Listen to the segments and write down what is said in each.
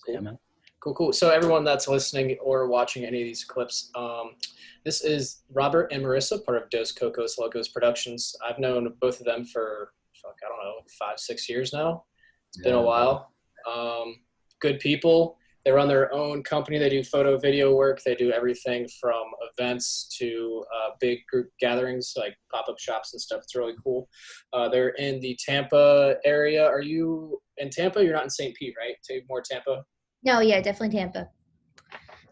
Cool. Yeah, man. Cool. So everyone that's listening or watching any of these clips, this is Robert and Marissa, part of Dos Cocos Locos Productions. I've known both of them for, I don't know, 5-6 years now. It's been a while. Good people. They run their own company. They do photo, video work. They do everything from events to big group gatherings, like pop-up shops and stuff. It's really cool. They're in the Tampa area. Are you in Tampa? You're not in St. Pete, right? More Tampa? No, yeah, definitely Tampa.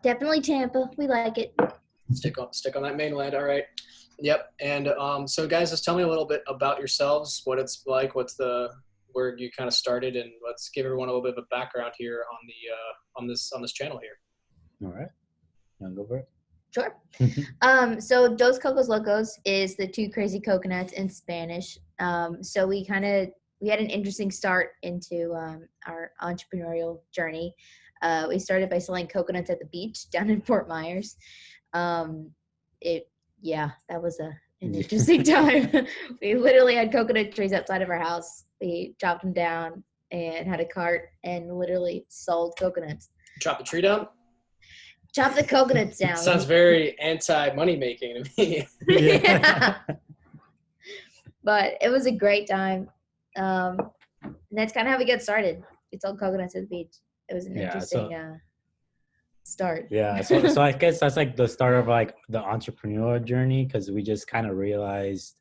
Definitely Tampa. We like it. Stick on that mainland. All right. Yep. And so guys, just tell me a little bit about yourselves, what it's like, where you kind of started, and let's give everyone a little bit of a background here on the on this channel here. All right. You want to go for it? Sure. So Dos Cocos Locos is the two crazy coconuts in Spanish. So we had an interesting start into our entrepreneurial journey. We started by selling coconuts at the beach down in Fort Myers. That was an interesting time. We literally had coconut trees outside of our house. We chopped them down and had a cart and literally sold coconuts. Chop the tree down? Chop the coconuts down. Sounds very anti-money making to me. Yeah. But it was a great time. And that's kind of how we got started. We sold coconuts at the beach. It was an interesting start. Yeah, so I guess that's like the start of like the entrepreneurial journey, because we just kind of realized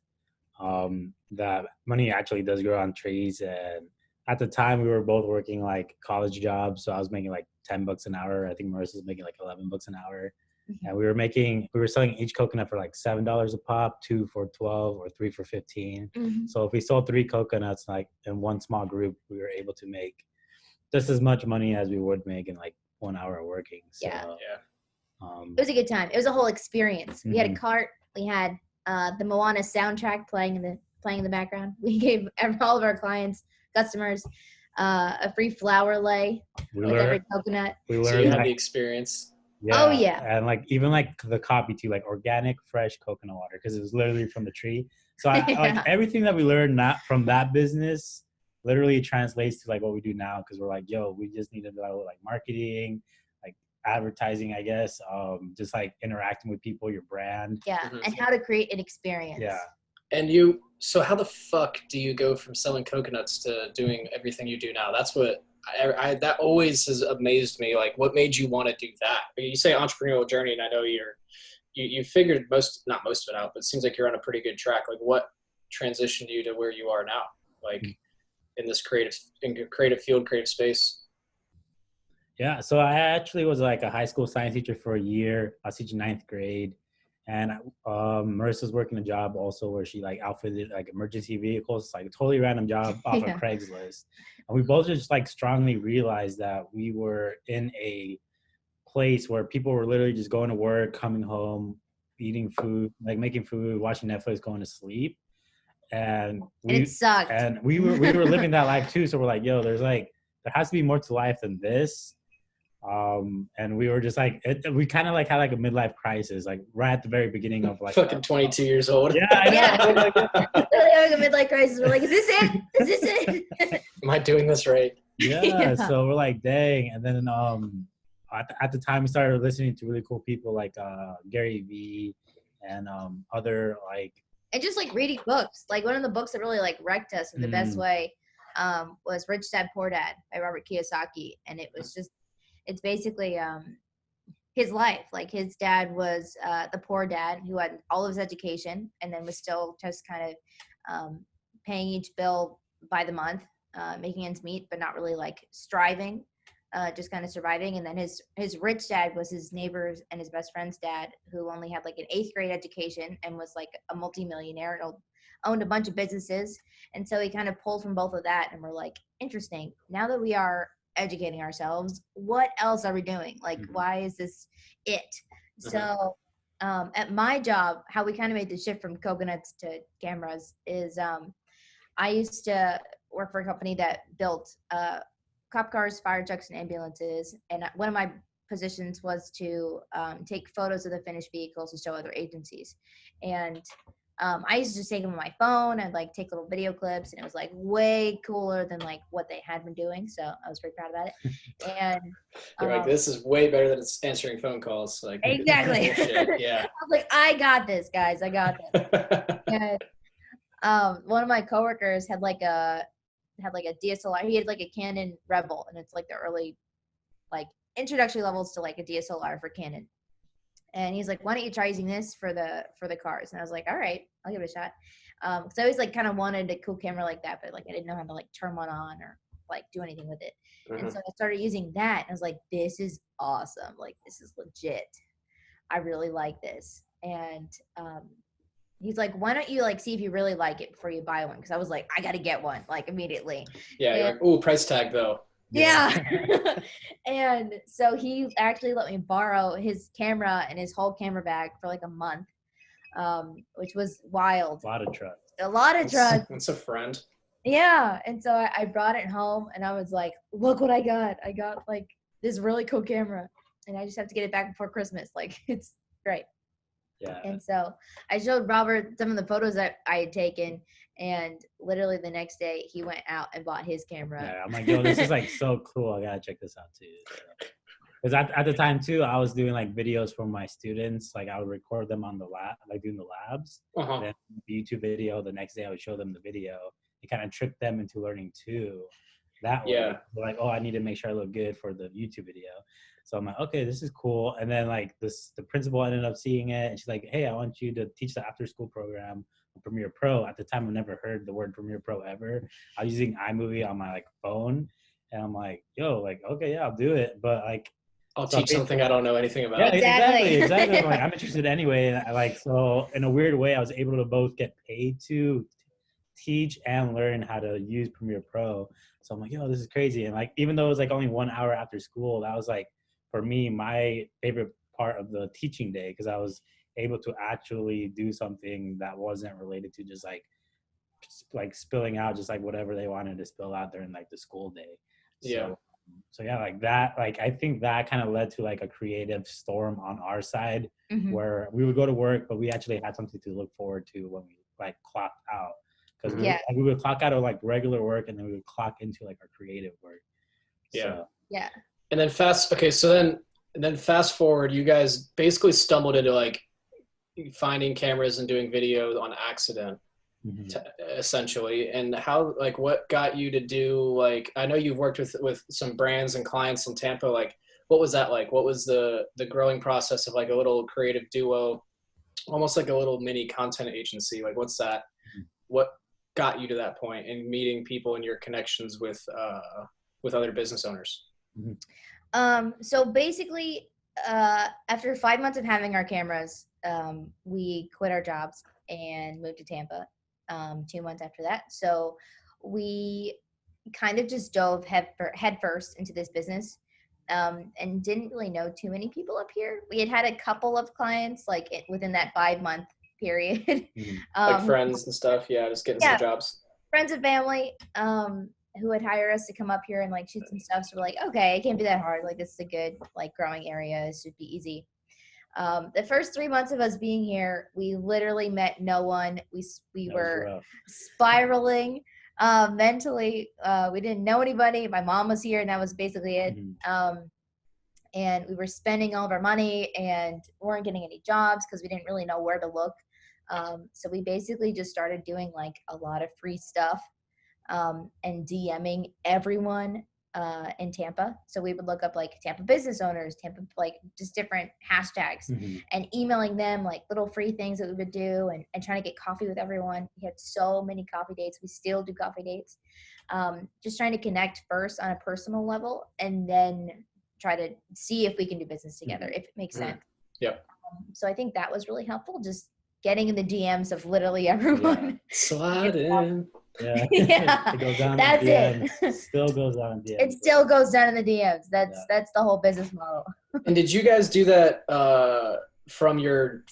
that money actually does grow on trees. And at the time we were both working like college jobs, so I was making like $10 an hour. I think Marissa was making like $11 an hour. Mm-hmm. And we were selling each coconut for like $7 a pop, 2 for 12 or 3 for 15. Mm-hmm. So if we sold 3 coconuts like in one small group, we were able to make just as much money as we would make in like 1 hour of working. So, Yeah. It was a good time. It was a whole experience. We had a Mhm. cart. We had the Moana soundtrack playing in the background. We gave all of our customers, a free flower lay with every coconut. So you had the experience. Yeah. Oh yeah. And like even like the copy too, like organic fresh coconut water, because it was literally from the tree. So I like everything that we learned from that business literally translates to like what we do now, because we're like, yo, we just need to do like marketing, like advertising, I guess, just like interacting with people, your brand. Yeah. Mm-hmm. And how to create an experience. Yeah. And so how the fuck do you go from selling coconuts to doing everything you do now? That's what that always has amazed me. Like, what made you want to do that? You say entrepreneurial journey, and I know you figured not most of it out, but it seems like you're on a pretty good track. Like, what transitioned you to where you are now? Like, in this creative field, creative space? Yeah, so I actually was like a high school science teacher for a year. I was teaching 9th grade, and Marissa's working a job also where she like outfitted like emergency vehicles, like a totally random job off of Craigslist. And we both just like strongly realized that we were in a place where people were literally just going to work, coming home, eating food, like making food, watching Netflix, going to sleep. And it sucked. And we were living that life too. So we're like, yo, there has to be more to life than this. And we were just like, we kind of like had like a midlife crisis, like right at the very beginning of like fucking 22 years old. Yeah, I know. Literally having a midlife crisis. We're like, is this it? Is this it? Am I doing this right? Yeah. So we're like, dang. And then at the time we started listening to really cool people like Gary Vee and other like, and just like reading books. Like one of the books that really like wrecked us in the best way was Rich Dad Poor Dad by Robert Kiyosaki. And it was just, it's basically his life. Like his dad was the poor dad who had all of his education and then was still just kind of paying each bill by the month, making ends meet, but not really like striving, just kind of surviving. And then his rich dad was his neighbor's and his best friend's dad, who only had like an 8th grade education and was like a multimillionaire and owned a bunch of businesses. And so he kind of pulled from both of that. And we're like, interesting. Now that we are educating ourselves, what else are we doing? Like, why is this it? So at my job, how we kind of made the shift from coconuts to cameras is I used to work for a company that built cop cars, fire trucks, and ambulances. And one of my positions was to take photos of the finished vehicles and show other agencies. And I used to just take them on my phone. I'd like take little video clips, and it was like way cooler than like what they had been doing. So I was pretty proud about it. And You're like, this is way better than it's answering phone calls. Like exactly. bullshit. Yeah. I was like, I got this, guys. I got this. And one of my coworkers had like a DSLR. He had like a Canon Rebel, and it's like the early like introductory levels to like a DSLR for Canon. And he's like, why don't you try using this for the cars? And I was like, all right, I'll give it a shot. Because I always like kind of wanted a cool camera like that, but like I didn't know how to like turn one on or like do anything with it. And so I started using that, and I was like, this is awesome. Like, this is legit. I really like this. And he's like, why don't you like see if you really like it before you buy one? Because I was like, I got to get one like immediately. Yeah, you're like, ooh, price tag though. Yeah. And so he actually let me borrow his camera and his whole camera bag for like a month, which was wild. A lot of trust. A lot of trust. That's a friend. Yeah. And so I brought it home, and I was like, look what I got. I got like this really cool camera, and I just have to get it back before Christmas. Like, it's great. Yeah. And so I showed Robert some of the photos that I had taken, and literally the next day he went out and bought his camera. Yeah, I'm like, yo, this is like so cool. I gotta check this out too. Because at the time too, I was doing like videos for my students. Like I would record them on the lab, like doing the labs. And then the YouTube video. The next day I would show them the video. It kind of tricked them into learning too. That way, they're like, oh, I need to make sure I look good for the YouTube video. So I'm like, okay, this is cool. And then like the principal ended up seeing it, and she's like, hey, I want you to teach the after school program on Premiere Pro. At the time, I never heard the word Premiere Pro ever. I was using iMovie on my like phone, and I'm like, yo, like, okay, yeah, I'll do it. But like, I'll teach something I don't know anything about. Yeah, exactly. I'm like, I'm interested anyway. And like, so in a weird way, I was able to both get paid to teach and learn how to use Premiere Pro. So I'm like, yo, this is crazy. And like, even though it was like only 1 hour after school, that was like, for me, my favorite part of the teaching day, because I was able to actually do something that wasn't related to just like spilling out just like whatever they wanted to spill out during like the school day. So yeah, like that, like I think that kind of led to like a creative storm on our side, where we would go to work, but we actually had something to look forward to when we like clocked out. Because we would clock out of like regular work, and then we would clock into like our creative work. Yeah. Yeah. And then fast forward, you guys basically stumbled into like finding cameras and doing video on accident, essentially. And how, like, what got you to do, like, I know you've worked with some brands and clients in Tampa. Like, what was that like? What was the growing process of like a little creative duo, almost like a little mini content agency? Like, what's that? What got you to that point, and meeting people and your connections with other business owners? So basically, after 5 months of having our cameras, we quit our jobs and moved to Tampa 2 months after that. So we kind of just dove head first into this business, and didn't really know too many people up here. We had a couple of clients like within that 5-month period. Like friends and stuff. Yeah, just getting some jobs. Friends and family who would hire us to come up here and like shoot some stuff. So we're like, okay, it can't be that hard. Like, this is a good like growing area. It should be easy. The first 3 months of us being here, we literally met no one. We were spiraling mentally. We didn't know anybody. My mom was here, and that was basically it. And we were spending all of our money and weren't getting any jobs because we didn't really know where to look. So we basically just started doing like a lot of free stuff, and DMing everyone in Tampa. So we would look up like Tampa business owners, Tampa, like just different hashtags, and emailing them like little free things that we would do, and trying to get coffee with everyone. We had so many coffee dates. We still do coffee dates. Just trying to connect first on a personal level, and then try to see if we can do business together, if it makes sense. Yep. So I think that was really helpful, just getting in the DMs of literally everyone. Slide in. Yeah. It goes down That's in the DMs. it. Still goes down in DMs. It still goes down in the DMs. That's the whole business model. And did you guys do that from your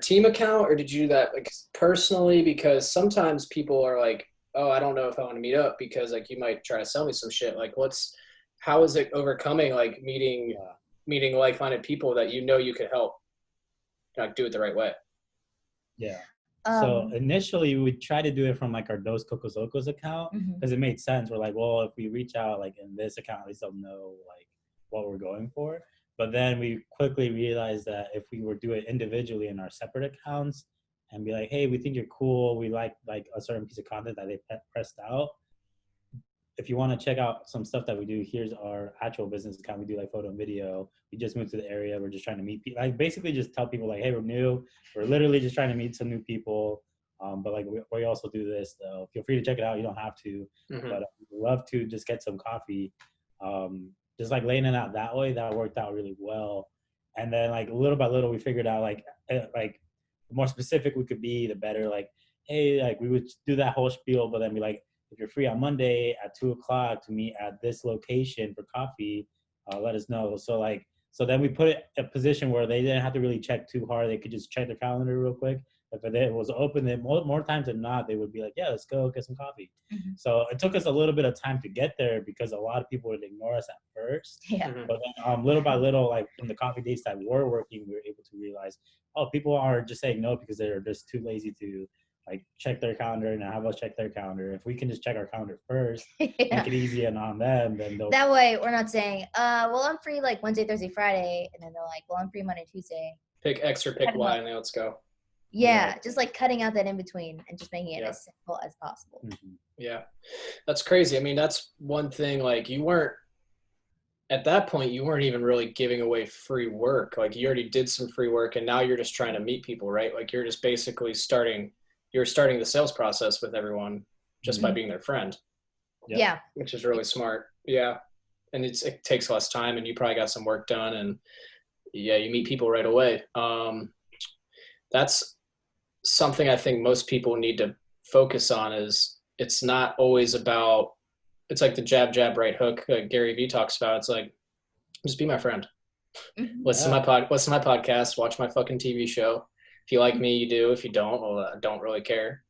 team account, or did you do that like personally? Because sometimes people are like, oh, I don't know if I want to meet up because like you might try to sell me some shit. Like, how is it overcoming like meeting like-minded people that you know you could help, like do it the right way? Yeah. So initially we would try to do it from like our Dos Cocos Locos account Mhm. because it made sense. We're like, well, if we reach out like in this account, at least they'll know like what we're going for. But then we quickly realized that if we were do it individually in our separate accounts and be like, hey, we think you're cool, we like a certain piece of content that they pressed out. If you want to check out some stuff that we do, here's our actual business account. We do like photo and video. We just moved to the area. We're just trying to meet people. Like basically just tell people like, hey, we're new. We're literally just trying to meet some new people. But like we also do this though. Feel free to check it out. You don't have to, but we'd love to just get some coffee. Just like laying it out that way, that worked out really well. And then like little by little, we figured out like the more specific we could be, the better. Like, hey, like we would do that whole spiel, but then be like, if you're free on Monday at 2:00 to meet at this location for coffee, let us know. So then we put it in a position where they didn't have to really check too hard. They could just check their calendar real quick. If it was open, then more times than not, they would be like, yeah, let's go get some coffee. So it took us a little bit of time to get there because a lot of people would ignore us at first. Yeah. But then little by little, like from the coffee dates that were working, we were able to realize, oh, people are just saying no because they're just too lazy to like check their calendar and have us check their calendar. If we can just check our calendar first, make it easy and on them, then they'll. That way we're not saying, well, I'm free like Wednesday, Thursday, Friday, and then they're like, well, I'm free Monday, Tuesday. Pick X or pick Y, and then let's go. Yeah, just like cutting out that in between and just making it as simple as possible. Yeah, that's crazy. I mean, that's one thing. Like at that point, you weren't even really giving away free work. Like you already did some free work, and now you're just trying to meet people, right? Like you're just basically starting the sales process with everyone just by being their friend. Yeah. Which is really smart. Yeah. And it takes less time and you probably got some work done and you meet people right away. That's something I think most people need to focus on is it's not always about, it's like the jab, jab, right hook Gary Vee talks about. It's like, just be my friend. Listen to my podcast, watch my fucking TV show. If you like me, you do. If you don't, well, I don't really care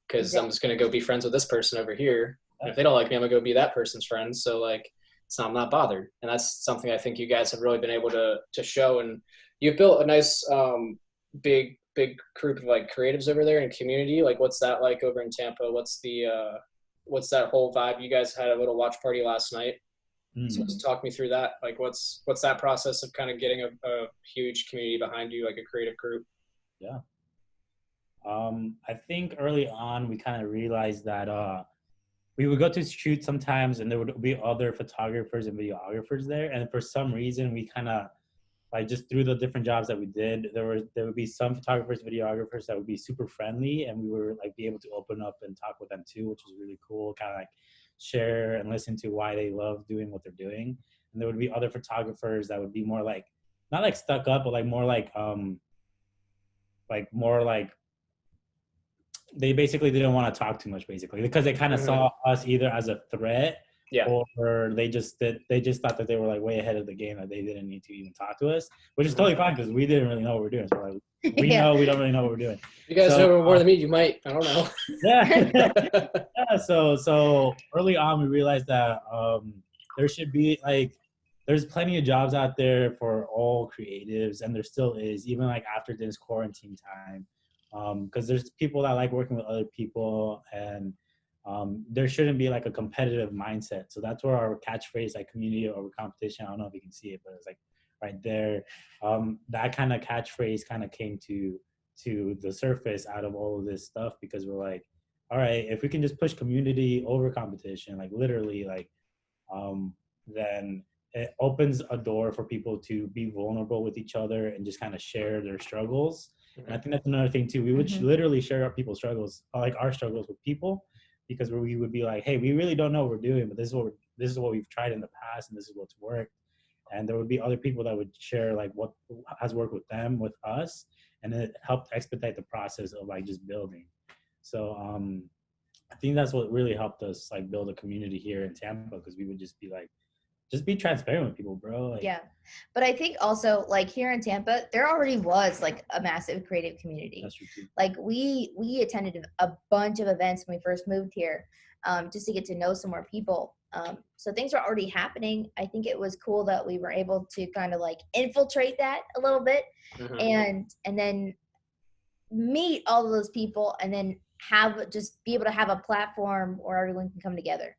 because I'm just going to go be friends with this person over here. And if they don't like me, I'm going to go be that person's friend. So like, I'm not bothered. And that's something I think you guys have really been able to show. And you've built a nice, big group of like creatives over there and community. Like what's that like over in Tampa? What's that whole vibe? You guys had a little watch party last night. So just talk me through that. Like what's that process of kind of getting a huge community behind you, like a creative group? Yeah. I think early on we kind of realized that we would go to shoot sometimes and there would be other photographers and videographers there. And for some reason we kind of like just through the different jobs that we did, there would be some photographers, videographers that would be super friendly and we were like be able to open up and talk with them too, which was really cool. Kind of like share and listen to why they love doing what they're doing. And there would be other photographers that would be more like, not like stuck up, but like more like they basically didn't want to talk too much basically because they kind of saw us either as a threat or they just thought that they were like way ahead of the game, that they didn't need to even talk to us, which is totally fine because we didn't really know what we're doing. So like we know we don't really know what we're doing. You guys know more than me, you might, I don't know. Yeah. So early on we realized that there should be like there's plenty of jobs out there for all creatives, and there still is, even like after this quarantine time. Because there's people that like working with other people, and there shouldn't be like a competitive mindset. So that's where our catchphrase, like community over competition, I don't know if you can see it, but it's like right there. That kind of catchphrase kind of came to the surface out of all of this stuff, because we're like, all right, if we can just push community over competition, like literally, like, then it opens a door for people to be vulnerable with each other and just kind of share their struggles. And I think that's another thing too. We would literally share our people's struggles, like our struggles with people, because we would be like, hey, we really don't know what we're doing, but this is what we've tried in the past, and this is what's worked. And there would be other people that would share like what has worked with them, with us, and it helped expedite the process of like just building. So I think that's what really helped us like build a community here in Tampa, because we would just be like, just be transparent with people, bro. Like, yeah. But I think also like here in Tampa, there already was like a massive creative community. That's true too. Like we attended a bunch of events when we first moved here, just to get to know some more people. So things were already happening. I think it was cool that we were able to kind of like infiltrate that a little bit, and then meet all of those people and then be able to have a platform where everyone can come together.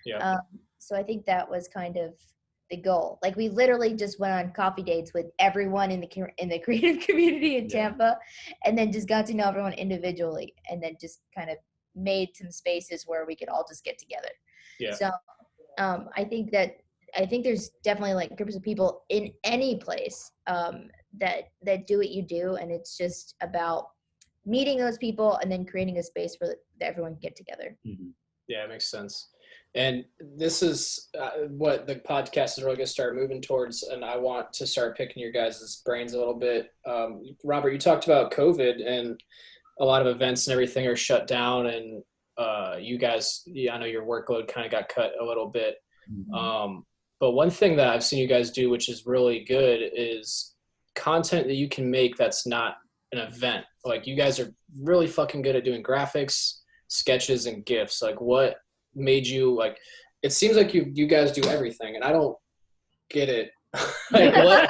Yeah. So I think that was kind of the goal. Like we literally just went on coffee dates with everyone in the creative community in Tampa, and then just got to know everyone individually, and then just kind of made some spaces where we could all just get together. Yeah. So I think there's definitely like groups of people in any place that do what you do, and it's just about meeting those people and then creating a space for that everyone can get together. Mm-hmm. Yeah, it makes sense. And this is what the podcast is really going to start moving towards. And I want to start picking your guys' brains a little bit. Robert, you talked about COVID, and a lot of events and everything are shut down. And you guys, I know your workload kind of got cut a little bit. Mm-hmm. But one thing that I've seen you guys do, which is really good, is content that you can make that's not an event. Like you guys are really fucking good at doing graphics, sketches, and GIFs. Like what made you like, it seems like you guys do everything, and I don't get it. Like what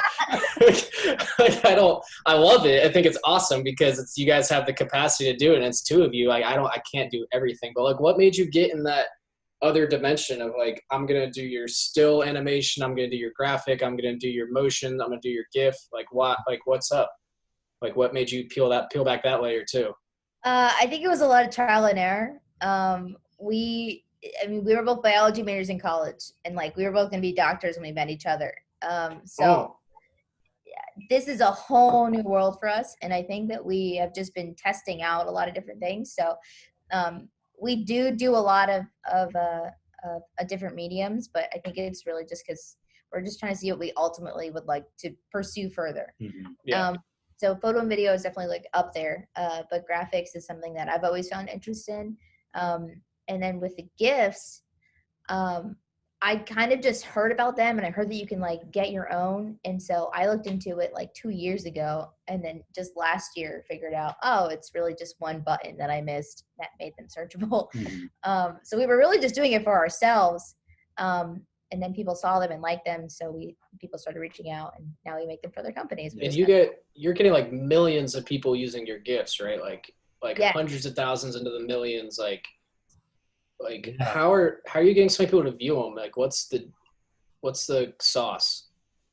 like I love it. I think it's awesome because it's, you guys have the capacity to do it, and it's two of you. Like I can't do everything, but like what made you get in that other dimension of like, I'm gonna do your still animation, I'm gonna do your graphic, I'm gonna do your motion, I'm gonna do your GIF? Like what, like what's up? Like what made you peel back that layer too? I think it was a lot of trial and error. We were both biology majors in college, and like we were both going to be doctors when we met each other. This is a whole new world for us, and I think that we have just been testing out a lot of different things. So we do a lot of different mediums, but I think it's really just because we're just trying to see what we ultimately would like to pursue further. Mm-hmm. Yeah. So photo and video is definitely like up there, but graphics is something that I've always found interest in. And then with the GIFs, I kind of just heard about them, and I heard that you can like get your own. And so I looked into it like 2 years ago, and then just last year figured out, oh, it's really just one button that I missed that made them searchable. Mm-hmm. So we were really just doing it for ourselves. And then people saw them and liked them, so people started reaching out, and now we make them for their companies. And you're getting like millions of people using your GIFs, right? Like hundreds of thousands into the millions. Like how are you getting so many people to view them? Like what's the sauce?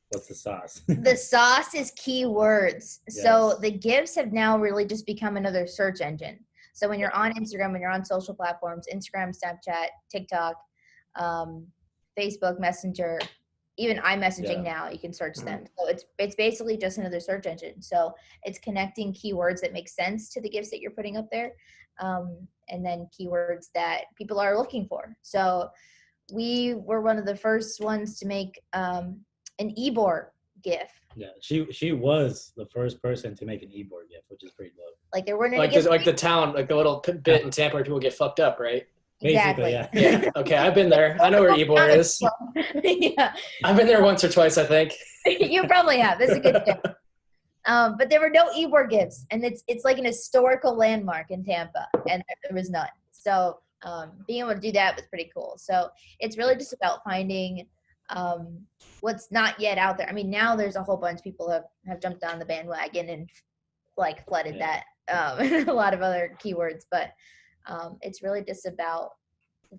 What's the sauce? The sauce is keywords. Yes. So the GIFs have now really just become another search engine. So when you're on Instagram, when you're on social platforms, Instagram, Snapchat, TikTok, Facebook Messenger, even iMessaging now, you can search them. So it's basically just another search engine. So it's connecting keywords that make sense to the GIFs that you're putting up there, and then keywords that people are looking for. So we were one of the first ones to make an Ebor GIF. Yeah, she was the first person to make an Ebor GIF, which is pretty dope. Like there weren't any like the town, like the little bit in Tampa where people get fucked up, right? Exactly. Basically, yeah. Yeah. Okay, I've been there. I know where Ebor is. Yeah. I've been there once or twice, I think. You probably have. That's a good tip. But there were no Ebor GIFs, and it's like an historical landmark in Tampa, and there was none. So being able to do that was pretty cool. So it's really just about finding what's not yet out there. I mean, now there's a whole bunch of people have jumped on the bandwagon and like flooded that and a lot of other keywords, but it's really just about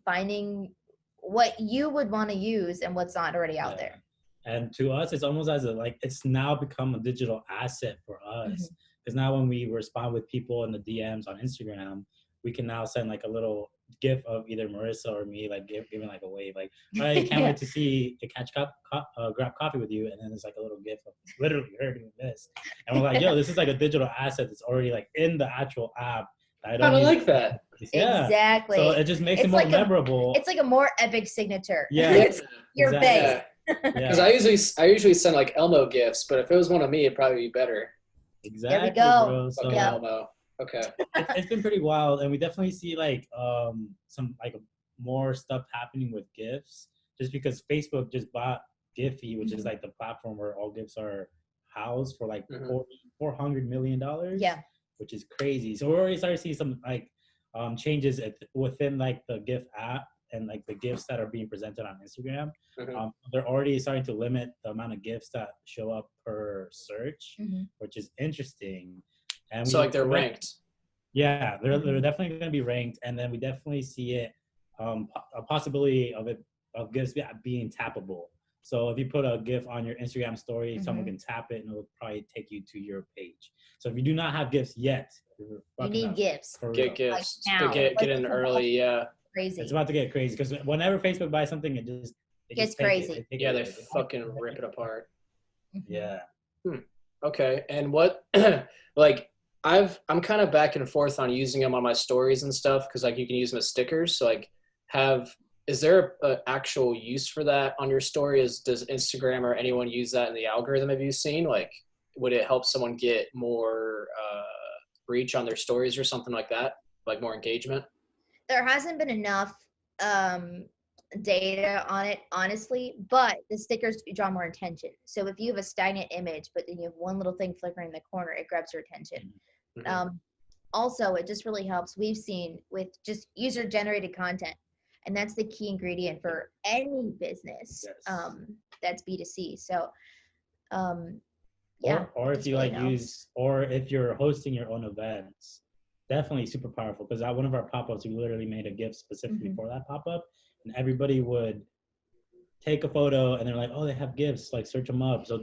finding what you would want to use and what's not already out there. And to us, it's almost as it's now become a digital asset for us. Because now when we respond with people in the DMs on Instagram, we can now send like a little GIF of either Marissa or me, like giving like a wave, like, I can't wait to grab coffee with you. And then there's like a little GIF of literally her doing this. And we're like, yo, this is like a digital asset that's already like in the actual app. I don't like that. Yeah. Exactly. So it just makes it more memorable. It's like a more epic signature. Yeah. It's your face. Because I usually send like Elmo GIFs, but if it was one of me, it'd probably be better. Exactly. There we go. Bro. So, Elmo. Okay. It's been pretty wild, and we definitely see like some like more stuff happening with GIFs, just because Facebook just bought Giphy, which is like the platform where all GIFs are housed for like $400 million. Yeah. Which is crazy. So we're already starting to see some like changes within like the GIF app and like the GIFs that are being presented on Instagram. They're already starting to limit the amount of GIFs that show up per search, which is interesting. And So like they're ranked. Yeah, they're definitely going to be ranked, and then we definitely see it a possibility of GIFs being tappable. So if you put a GIF on your Instagram story, someone can tap it and it'll probably take you to your page. So if you do not have GIFs yet, you need GIFs. Get GIFs. Like now. Get in early, yeah. Crazy. It's about to get crazy because whenever Facebook buys something, it gets crazy. They fucking rip it apart. Yeah. Okay, and what like I'm kind of back and forth on using them on my stories and stuff because like you can use them as stickers. So like is there an actual use for that on your story? Does Instagram or anyone use that in the algorithm? Have you seen like would it help someone get more reach on their stories or something like that, like more engagement? There hasn't been enough data on it, honestly, but the stickers draw more attention. So if you have a stagnant image, but then you have one little thing flickering in the corner, it grabs your attention. Also, it just really helps. We've seen with just user-generated content, and that's the key ingredient for any business. Yes. That's B2C. So, or if you or if you're hosting your own events, definitely super powerful. Because at one of our pop-ups, we literally made a GIF specifically for that pop-up, and everybody would take a photo and they're like, oh, they have GIFs, like search them up. So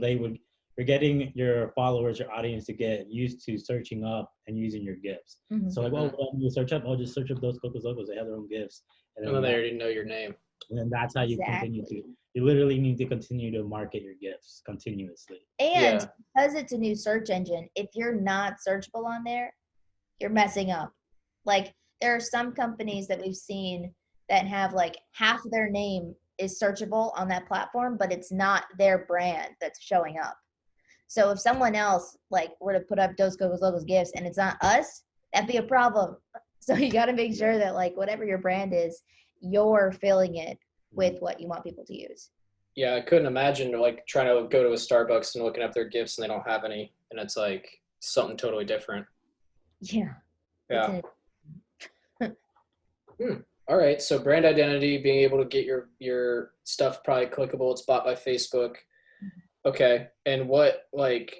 you're getting your followers, your audience to get used to searching up and using your GIFs. So like, well, when you search up, just search up those Cocos Locos. They have their own GIFs. And then they already know your name. And then that's how you continue to. You literally need to continue to market your GIFs continuously. And because it's a new search engine, if you're not searchable on there, you're messing up. Like there are some companies that we've seen that have like half of their name is searchable on that platform, but it's not their brand that's showing up. So if someone else like were to put up those Cocos Locos GIFs and it's not us, that'd be a problem. So you got to make sure that like whatever your brand is, you're filling it with what you want people to use. Yeah, I couldn't imagine like trying to go to a Starbucks and looking up their GIFs and they don't have any, and it's like something totally different. Yeah. All right. So brand identity, being able to get your stuff probably clickable. It's bought by Facebook. Okay. And what like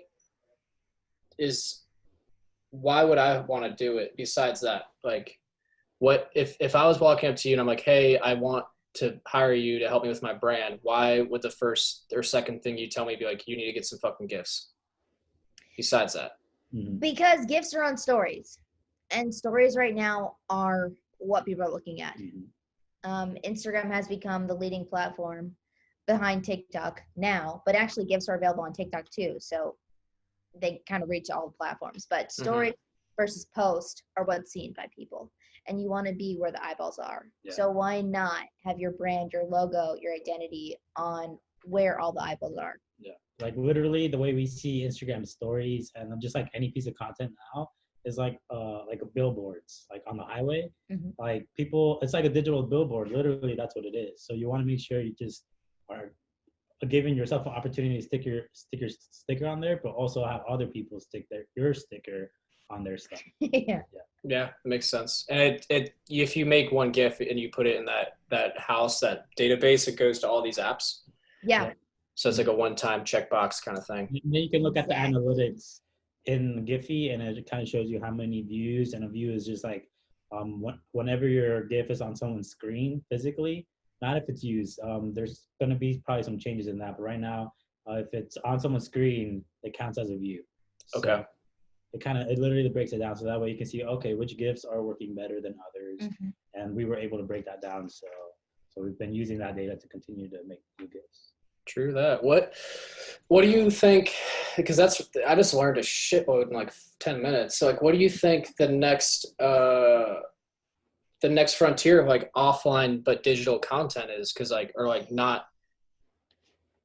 why would I want to do it besides that? Like what if I was walking up to you and I'm like, hey, I want to hire you to help me with my brand, why would the first or second thing you tell me be like, you need to get some fucking GIFs besides that? Because GIFs are on stories, and stories right now are what people are looking at. Instagram has become the leading platform behind TikTok now, but actually GIFs are available on TikTok too. So they kind of reach all the platforms, but stories versus post are what's seen by people. And you want to be where the eyeballs are. So why not have your brand, your logo, your identity on where all the eyeballs are? Yeah. Like literally the way we see Instagram stories and just like any piece of content now is like billboards, like on the highway. Like people, it's like a digital billboard. Literally, that's what it is. So you want to make sure you just are giving yourself an opportunity to stick your sticker on there, but also have other people stick your sticker on their stuff. Yeah, it makes sense. And if you make one GIF and you put it in that house, that database, it goes to all these apps. Yeah. So it's like a one-time checkbox kind of thing. And then you can look at the analytics in Giphy, and it kind of shows you how many views, and a view is just like whenever your GIF is on someone's screen physically, not if it's used. There's going to be probably some changes in that, but right now, if it's on someone's screen, it counts as a view. So okay. It literally breaks it down, so that way you can see, okay, which GIFs are working better than others, and we were able to break that down. So we've been using that data to continue to make new GIFs. True that. What do you think? Because I just learned a shitload in like 10 minutes. So like, what do you think the next frontier of like offline but digital content is? Because not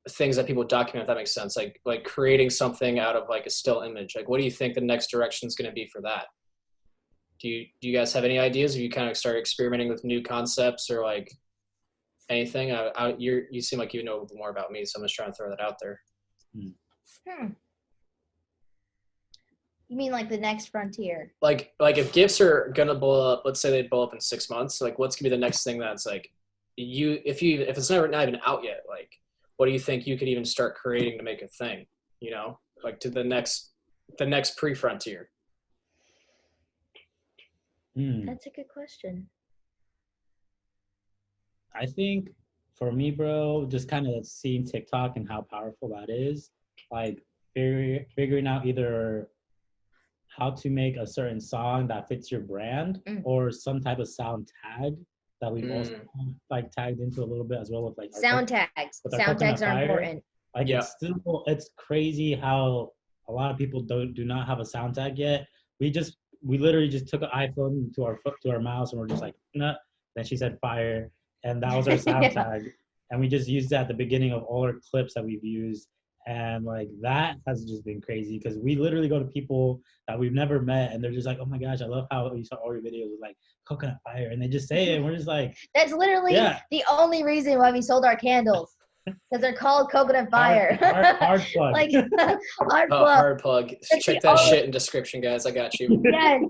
things that people document, if that makes sense. Like creating something out of like a still image. Like, what do you think the next direction is going to be for that? Do you guys have any ideas? Or you kind of start experimenting with new concepts or like anything? You seem like you know more about me, so I'm just trying to throw that out there. You mean like the next frontier? Like if GIFs are gonna blow up, let's say they blow up in 6 months, like what's gonna be the next thing that's like if it's not even out yet, like what do you think you could even start creating to make a thing? You know, like to the next pre-frontier. That's a good question. I think for me, bro, just kind of seeing TikTok and how powerful that is, like figuring out either how to make a certain song that fits your brand or some type of sound tag that we've also like tagged into a little bit as well with like sound tags. Sound tags are important. Like it's crazy how a lot of people do not have a sound tag yet. We literally just took an iPhone to our mouse and we're just like, nah. Then she said fire, and that was our sound tag. And we just used that at the beginning of all our clips that we've used. And like that has just been crazy because we literally go to people that we've never met and they're just like, oh my gosh, I love how you saw all your videos with like coconut fire, and they just say it and we're just like, that's literally the only reason why we sold our candles, because they're called coconut fire. Hard plug. Like hard plug. Check that shit in description, guys. I got you. Yes.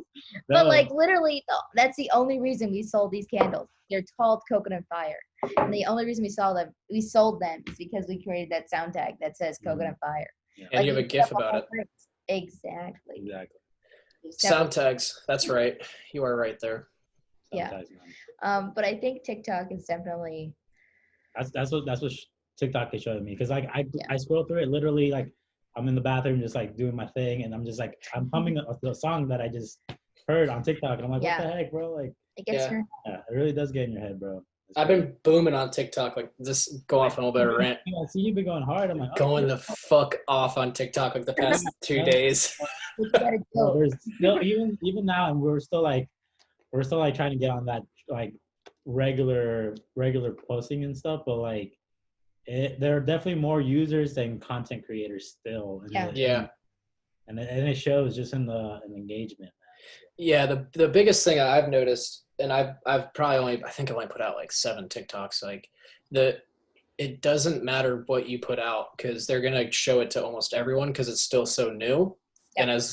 But like literally that's the only reason we sold these candles. They're called coconut fire. And the only reason we sold them is because we created that sound tag that says coconut fire. Yeah. And you have a GIF about it. Exactly. Sound tags. That's right. You are right there. Yeah. But I think TikTok is definitely. That's what TikTok is showing me, because like I scroll through it literally, like I'm in the bathroom just like doing my thing and I'm just like I'm humming a song that I just heard on TikTok and I'm like, what the heck, bro? Like it gets it really does get in your head, bro. I've been booming on TikTok, like just go off on a little bit of a rant. Yeah, see, you've been going hard. I'm like, going the fuck off on TikTok like the past 2 days. Well, there's still even now, and we're still like trying to get on that like regular posting and stuff, but like there are definitely more users than content creators still. And it shows just in the engagement. Yeah, the biggest thing I've noticed, and I've probably I think I only put out like 7 TikToks. Like it doesn't matter what you put out because they're gonna show it to almost everyone because it's still so new. Yep. And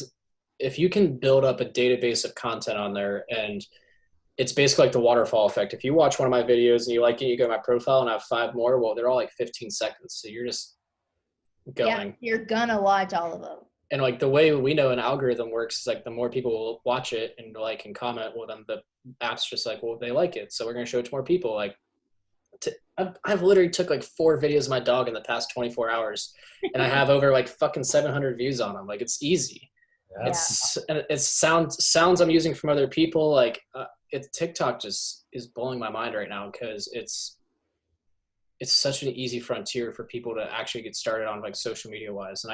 if you can build up a database of content on there, and it's basically like the waterfall effect. If you watch one of my videos and you like it, you go to my profile and I have 5 more. Well, they're all like 15 seconds, so you're just going. Yeah, you're gonna watch all of them. And like the way we know an algorithm works is like the more people will watch it and like and comment, well then the app's just like, well, they like it, so we're gonna show it to more people. Like I've literally took like 4 videos of my dog in the past 24 hours and I have over like fucking 700 views on them. Like it's easy. Yeah. It's sounds I'm using from other people. Like TikTok just is blowing my mind right now because it's such an easy frontier for people to actually get started on like social media wise. And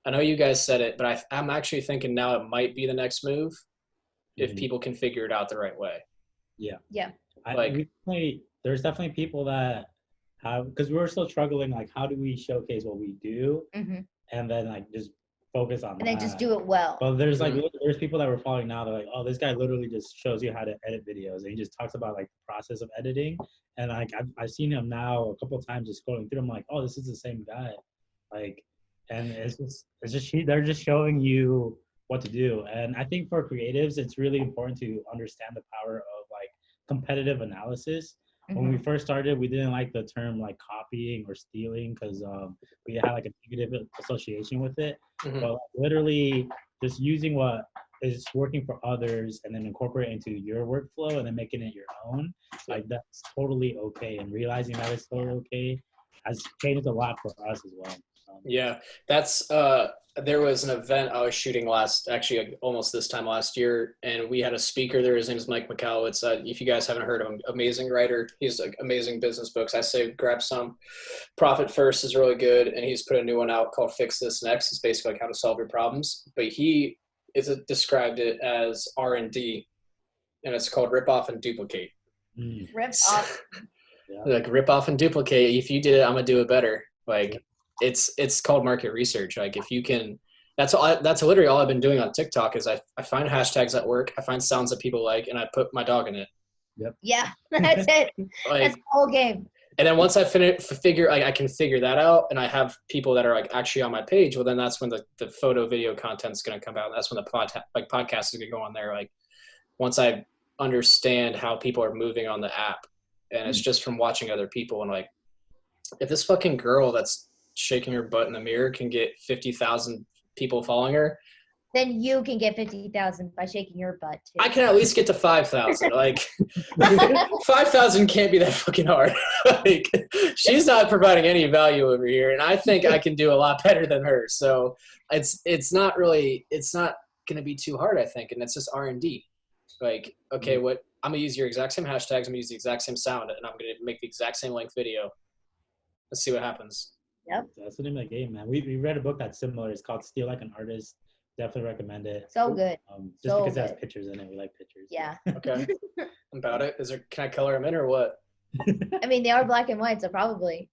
I know you guys said it, but I'm actually thinking now it might be the next move if people can figure it out the right way. Yeah. Yeah. There's definitely people that have, because we're still struggling, like how do we showcase what we do and then like just focus on and then just do it well. But there's like there's people that we're following now that are like, oh, this guy literally just shows you how to edit videos and he just talks about like the process of editing. And like I've seen him now a couple of times just scrolling through. I'm like, oh, this is the same guy. Like, and it's just they're just showing you what to do. And I think for creatives, it's really important to understand the power of like competitive analysis. When we first started, we didn't like the term like copying or stealing because we had like a negative association with it. But like, literally just using what is working for others and then incorporate it into your workflow and then making it your own, like that's totally okay. And realizing that it's totally okay has changed a lot for us as well. Yeah, that's there was an event I was shooting almost this time last year, and we had a speaker there. His name is Mike Macau. It's if you guys haven't heard of him, amazing writer. He's like amazing business books. I say grab some. Profit First is really good, and he's put a new one out called Fix This Next. It's basically like how to solve your problems. But he described it as R&D, and it's called Rip Off and Duplicate. Rip off. Like rip off and duplicate. If you did it, I'm gonna do it better. Like. It's called market research. Like if you can, that's literally all I've been doing on TikTok is I find hashtags that work. I find sounds that people like, and I put my dog in it. Yep. Yeah, that's it. Like, that's the whole game. And then once I I can figure that out, and I have people that are like actually on my page. Well, then that's when the photo video content's going to come out. That's when the podcast is going to go on there. Like once I understand how people are moving on the app, and it's just from watching other people, and like if this fucking girl that's shaking her butt in the mirror can get 50,000 people following her, Then you can get 50,000 by shaking your butt too. I can at least get to 5,000. Like 5,000 can't be that fucking hard. Like she's not providing any value over here, and I think I can do a lot better than her. So it's not gonna be too hard, I think, and it's just R&D. Like, okay, what I'm gonna use your exact same hashtags, I'm gonna use the exact same sound, and I'm gonna make the exact same length video. Let's see what happens. Yep. That's the name of the game, man. We read a book that's similar. It's called Steal Like an Artist. Definitely recommend it. So good. Just So because it has good. pictures in it, we like pictures. Yeah. Okay. About it. Can I color them in or what? I mean, they are black and white, so probably.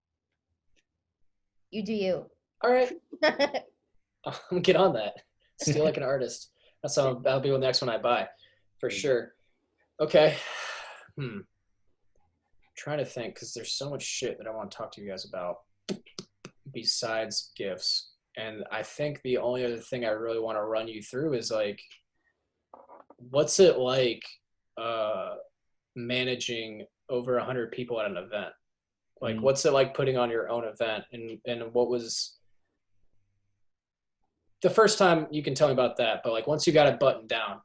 You do you. All right. I'm gonna get on that. Steal Like an Artist. That'll be the next one I buy, for sure. Okay. Trying to think, because there's so much shit that I want to talk to you guys about besides GIFs. And I think the only other thing I really want to run you through is like, what's it like managing over 100 people at an event? Like, what's it like putting on your own event? And what was the first time? You can tell me about that, but like once you got it buttoned down,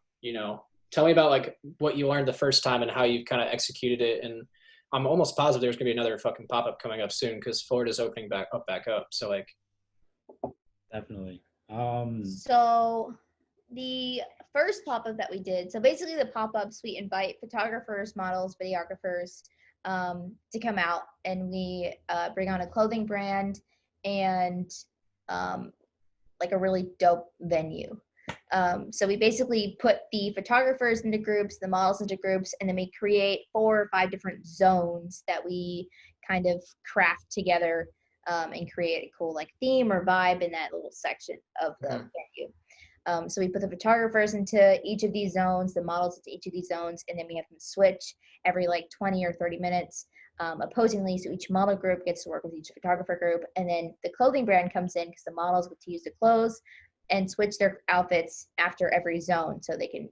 tell me about like what you learned the first time and how you kind of executed it. And I'm almost positive there's gonna be another fucking pop-up coming up soon because Florida's opening back up. So like, Definitely. So the first pop-up that we did, so basically the pop-ups, we invite photographers, models, videographers to come out, and we bring on a clothing brand and like a really dope venue. So we basically put the photographers into groups, the models into groups, and then we create 4 or 5 different zones that we kind of craft together and create a cool like theme or vibe in that little section of the venue. So we put the photographers into each of these zones, the models into each of these zones, and then we have them switch every like 20 or 30 minutes opposingly. So each model group gets to work with each photographer group, and then the clothing brand comes in because the models get to use the clothes and switch their outfits after every zone so they can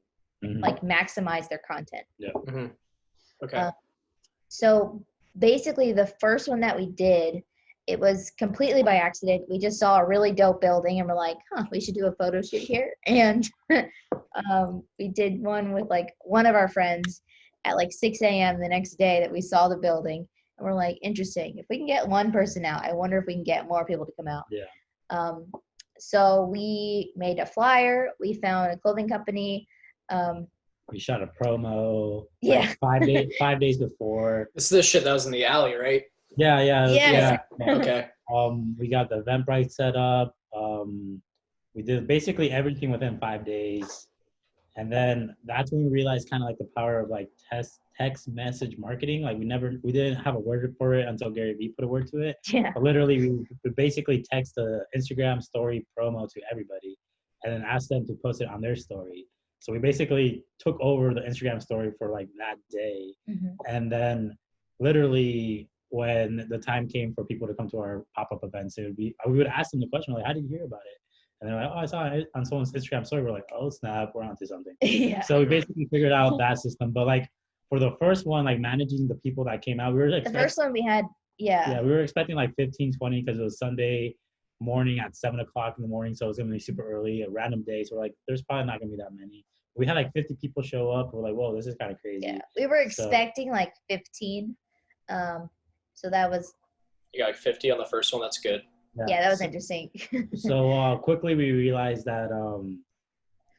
like maximize their content. Yeah. Okay. So basically the first one that we did, it was completely by accident. We just saw a really dope building and we're like, we should do a photo shoot here. And we did one with like one of our friends at like 6 a.m. the next day that we saw the building. And we're like, interesting. If we can get one person out, I wonder if we can get more people to come out. Yeah. So we made a flyer. We found a clothing company. We shot a promo. Yeah. Like 5 days before. This is the shit that was in the alley, right? Yeah. Yes. Okay. We got the Eventbrite set up. We did basically everything within 5 days. And then that's when we realized kind of like the power of like text message marketing. Like we didn't have a word for it until Gary Vee put a word to it. Yeah. But literally we basically text the Instagram story promo to everybody and then asked them to post it on their story. So we basically took over the Instagram story for like that day. And then literally when the time came for people to come to our pop-up events, we would ask them the question, like, how did you hear about it? And they're like, I saw it on someone's Instagram story. We're like, oh snap, we're onto something. Yeah. So we basically figured out that system. But like for the first one, like managing the people that came out, we were The first one we had, yeah, we were expecting like 15, 20 because it was Sunday morning at 7 o'clock in the morning. So it was gonna be super early, a random day. So we're like, there's probably not gonna be that many. We had like 50 people show up. We're like, whoa, this is kind of crazy. Yeah, we were expecting like 15. So that was. You got like 50 on the first one. That's good. Yeah, that was interesting. So quickly we realized that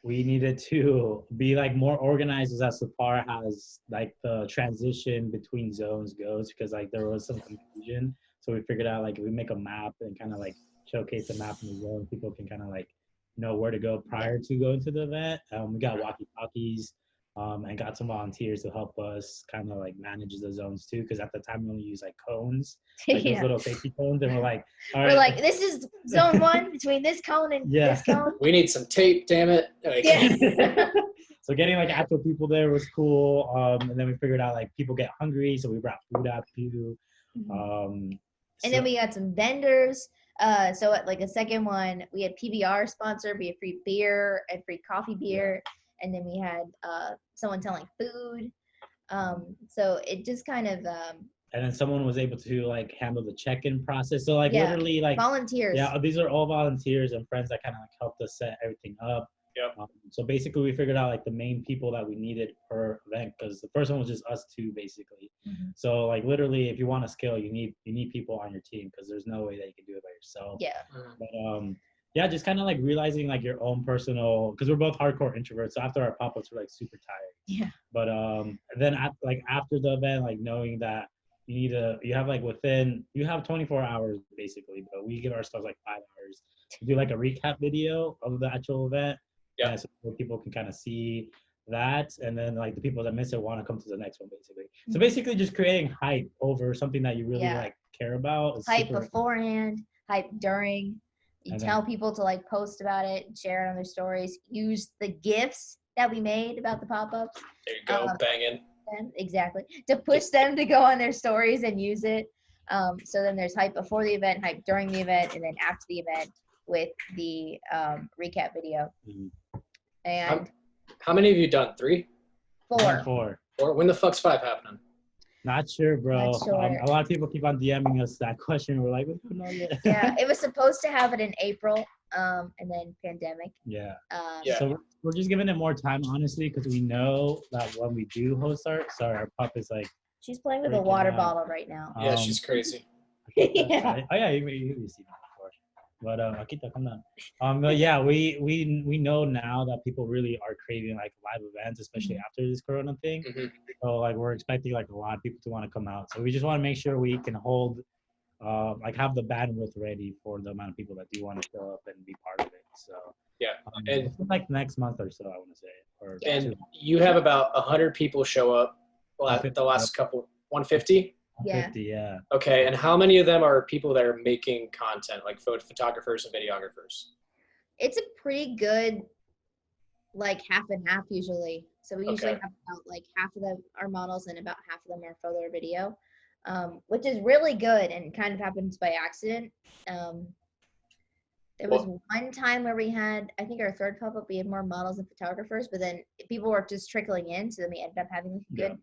we needed to be like more organized as far as like the transition between zones goes, because like there was some confusion. So we figured out like if we make a map and kind of like showcase the map in the zone, people can kind of like know where to go prior to going to the event. We got walkie-talkies and got some volunteers to help us kind of like manage the zones too, because at the time we only use like cones, like those little safety cones, and we're like, all right. We're like, this is zone 1 between this cone and this cone. We need some tape, damn it. Like, Yeah. So getting like actual people there was cool. And then we figured out like people get hungry, so we brought food out too. And then we got some vendors. So at like the second one, we had PBR sponsor, we had free beer and free coffee beer. And then we had someone selling food. So it just kind of. And then someone was able to like handle the check-in process. So like literally like volunteers. Yeah, these are all volunteers and friends that kind of like helped us set everything up. Yep. So basically, we figured out like the main people that we needed per event, because the first one was just us two basically. So like literally, if you want to scale, you need people on your team, because there's no way that you can do it by yourself. Yeah. But yeah, just kind of like realizing like your own personal, because we're both hardcore introverts. So after our pop-ups, we're like super tired. Yeah. But then after the event, like knowing that you have 24 hours basically, but we give ourselves like 5 hours to do like a recap video of the actual event. Yeah. So people can kind of see that, and then like the people that miss it want to come to the next one basically. So basically just creating hype over something that you really like care about. Hype beforehand, hype during. You tell people to like post about it, share it on their stories, use the GIFs that we made about the pop-ups. There you go, banging. Exactly. To push them to go on their stories and use it. So then there's hype before the event, hype during the event, and then after the event with the recap video. And how many have you done? 3? 4. When the fuck's 5 happening? Not sure, bro. Not sure. A lot of people keep on DMing us that question. We're like, we don't know yet. Yeah, it was supposed to have it in April, and then pandemic. Yeah. Yeah. So we're just giving it more time, honestly, because we know that when we do host our pup is like. She's playing with a water bottle right now. Yeah, she's crazy. Yeah. Oh yeah, you've seen that before. But Akita, come down. But yeah, we know now that people really are craving like live events, especially after this Corona thing. So like we're expecting like a lot of people to want to come out. So we just want to make sure we can hold, like have the bandwidth ready for the amount of people that do want to show up and be part of it. So yeah, and like next month or so, I want to say. And you have about 100 people show up. The last couple, 150. Yeah. 50, yeah. Okay, and how many of them are people that are making content, like photographers and videographers? It's a pretty good, like half and half usually. So we usually have about like half of our models and about half of them are photo or video, which is really good and kind of happens by accident. There was one time where we had, I think our third pop-up, we had more models than photographers, but then people were just trickling in, so then we ended up having a good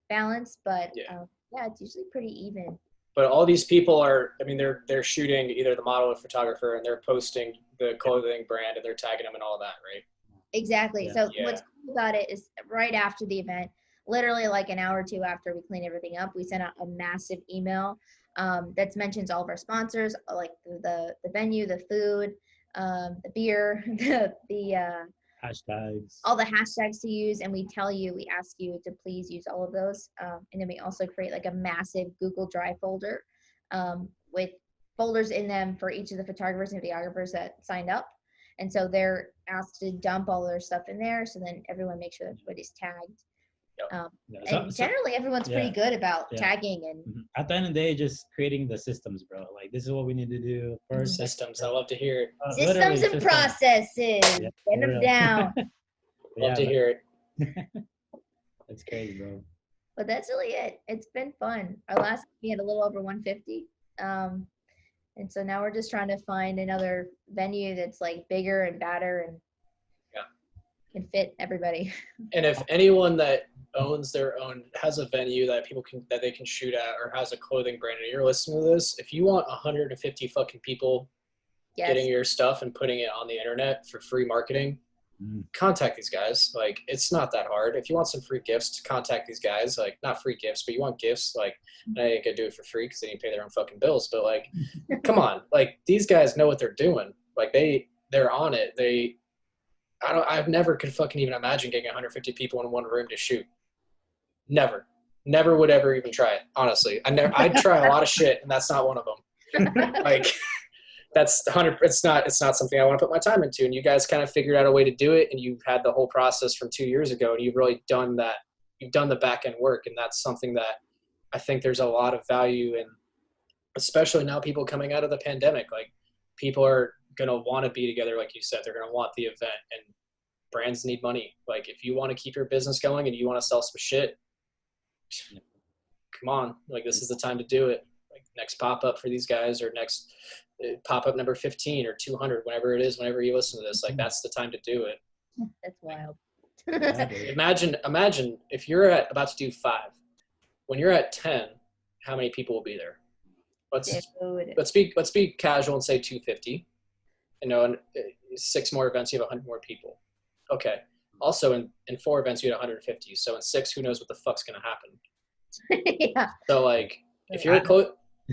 balance. But it's usually pretty even. But all these people are, I mean, they're shooting either the model or photographer, and they're posting the clothing brand, and they're tagging them and all that, right? Exactly. So what's cool about it is right after the event, literally like an hour or two after we clean everything up, we sent out a massive email that mentions all of our sponsors, like the venue, the food, the beer, the hashtags, all the hashtags to use, and we ask you to please use all of those, and then we also create like a massive Google Drive folder with folders in them for each of the photographers and videographers that signed up, and so they're asked to dump all their stuff in there, so then everyone makes sure everybody's tagged. And generally everyone's pretty good about tagging and at the end of the day, just creating the systems, bro. Like this is what we need to do first. Systems. I love to hear it. Systems and processes. Get them down. Love to hear it. That's crazy, bro. But that's really it. It's been fun. Our last we had a little over 150. And so now we're just trying to find another venue that's like bigger and badder and can fit everybody. And if anyone that owns their own, has a venue that that they can shoot at, or has a clothing brand, and you're listening to this, if you want 150 fucking people getting your stuff and putting it on the internet for free marketing, contact these guys. Like, it's not that hard. If you want some free gifts, contact these guys. Like, not free gifts, but you want gifts, like, I ain't gonna do it for free because they didn't pay their own fucking bills, but like, come on, like, these guys know what they're doing. Like, they're on it. I've never could fucking even imagine getting 150 people in one room to shoot. Never would ever even try it. Honestly, I'd try a lot of shit, and that's not one of them. Like, that's 100. It's not something I want to put my time into. And you guys kind of figured out a way to do it, and you've had the whole process from 2 years ago, and you've really done that. You've done the back end work, and that's something that I think there's a lot of value in, especially now people coming out of the pandemic. Like, people are gonna want to be together, like you said. They're gonna want the event, and brands need money. Like, if you want to keep your business going and you want to sell some shit, come on, like, this is the time to do it. Like, next pop-up for these guys, or next pop-up number 15 or 200, whenever it is, whenever you listen to this, like, that's the time to do it. That's wild. Imagine if you're about to do 5, when you're at 10, how many people will be there? Let's be casual and say 250. And 6 more events, you have 100 more people. Okay. Also, in 4 events, you had 150. So in 6, who knows what the fuck's going to happen? Yeah. So, like, if you're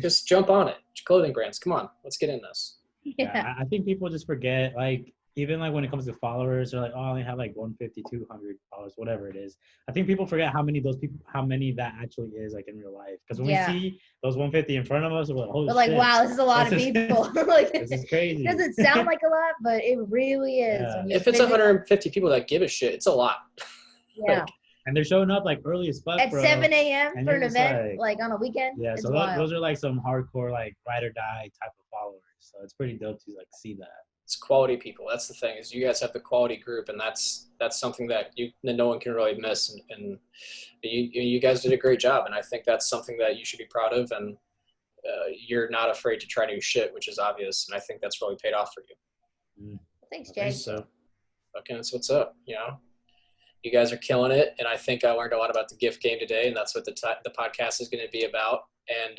just jump on it. Clothing brands, come on. Let's get in this. Yeah. I think people just forget, like, even like when it comes to followers, they're like, oh, I only have like 150, 200 followers, whatever it is. I think people forget how many that actually is, like, in real life. Because when we see those 150 in front of us, we're like, holy We're like, shit, wow, this is a lot of people. Like, this is crazy. It doesn't sound like a lot, but it really is. Yeah. If it's 150 people that give a shit, it's a lot. Yeah. Like, and they're showing up like early as fuck, at bro. 7 a.m. for an event, like on a weekend. Yeah, it's so wild. those are like some hardcore, like, ride or die type of followers. So it's pretty dope to like see that. it's quality people. That's the thing, is you guys have the quality group, and that's something that no one can really miss. And you guys did a great job, and I think that's something that you should be proud of. And you're not afraid to try new shit, which is obvious, and I think that's really paid off for you. Thanks, Jay. So fucking, that's what's up. You know, you guys are killing it, and I think I learned a lot about the GIF game today, and that's what the podcast is going to be about. And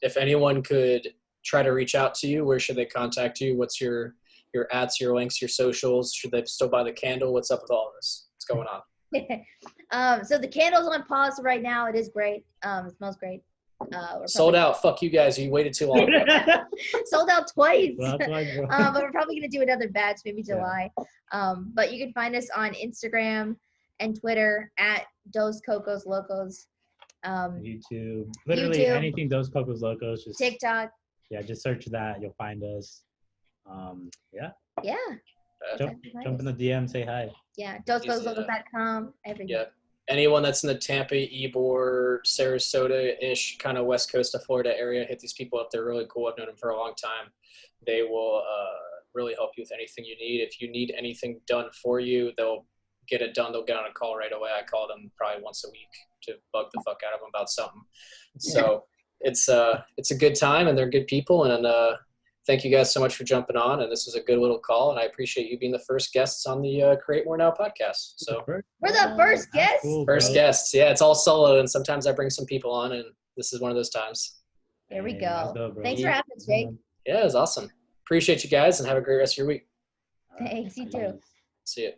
if anyone could try to reach out to you, where should they contact you? What's your ads, your links, your socials? Should they still buy the candle? What's up with all this? What's going on? So the candle's on pause right now. It is great. It smells great. Sold out. Fuck you guys. You waited too long. Sold out twice. Well, that's why, But we're probably going to do another batch, maybe July. But you can find us on Instagram and Twitter at Dos Cocos Locos. YouTube. Literally YouTube, anything Dos Cocos Locos. Just TikTok. Yeah, just search that. You'll find us. Yeah. Yeah. Jump in the DM, say hi. Yeah. DosCocosLocos.com. Everything. Yeah. Anyone that's in the Tampa, Ybor, Sarasota-ish kind of west coast of Florida area, hit these people up. They're really cool. I've known them for a long time. They will really help you with anything you need. If you need anything done for you, they'll get it done. They'll get on a call right away. I call them probably once a week to bug the fuck out of them about something. So it's a good time, and they're good people. And thank you guys so much for jumping on. And this was a good little call, and I appreciate you being the first guests on the Create More Now podcast. So we're the first guests. Cool, first guests. Yeah, it's all solo, and sometimes I bring some people on, and this is one of those times. There we go. Dope, Thanks for having us, Jake. Yeah, it was awesome. Appreciate you guys, and have a great rest of your week. Thanks. You too. See you.